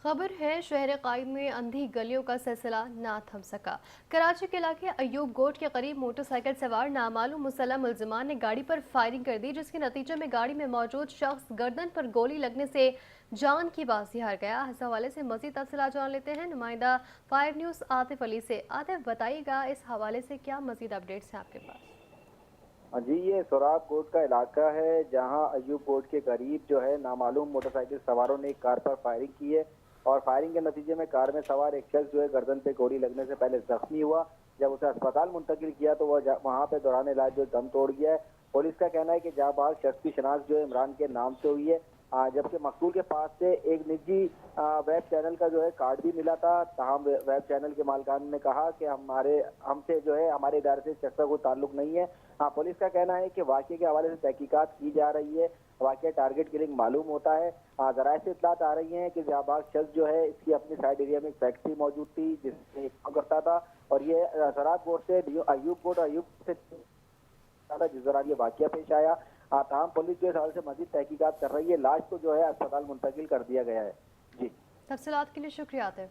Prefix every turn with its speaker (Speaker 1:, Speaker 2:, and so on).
Speaker 1: खबर है शहर कायम में अंधी गलियों का सिलसिला ना थम सका। कराची के इलाके अयूब गोट के करीब मोटरसाइकिल सवार नामालूम मुसल्लम मुल्जिमान ने गाड़ी पर फायरिंग कर दी, जिसके नतीजे में गाड़ी में मौजूद शख्स गर्दन पर गोली लगने से जान की बाजी हार गया। इस हवाले से मजीद तफसीलात जान लेते हैं नुमाइंदा 5 न्यूज़ आतिफ अली से। आतिफ, बताइएगा इस हवाले से क्या मजीद अपडेट्स हैं आपके पास?
Speaker 2: हाँ जी, ये सोराब कोट का इलाका है जहां अयूब कोट के करीब जो है नामालूम मोटरसाइकिल सवारों ने एक कार पर फायरिंग की है और फायरिंग के नतीजे में कार में सवार एक शख्स जो है गर्दन पे गोली लगने से पहले जख्मी हुआ। जब उसे अस्पताल मुंतकिल किया तो वह वहां पे दौरान इलाज जो दम तोड़ गया है। पुलिस का कहना है कि जाबाज शख्स की शनाख्त जो है इमरान के नाम से हुई है, जबकि मकतूल के पास से एक निजी वेब चैनल का जो है कार्ड भी मिला था। तमाम वेब चैनल के मालिकान ने कहा कि हमसे जो है हमारे इदारे से शख्स का कोई ताल्लुक नहीं है। पुलिस का कहना है कि वाकये के हवाले से तहकीकात की जा रही है। वाकया टारगेट किलिंग मालूम होता है। जराये से इत्तलात आ रही हैं कि जाबाज शख्स जो है इसकी अपनी साइड एरिया में एक फैक्ट्री मौजूद थी जिसमें काम करता था और ये सराब कोट से अयूब से जिस दौरान ये वाकया पेश आया। तमाम पुलिस जो इस हवाले से मजीद तहकीकात कर रही है। लाश को जो है अस्पताल मुंतकिल कर दिया गया है। जी,
Speaker 1: तफसीलात के लिए शुक्रिया आतिफ।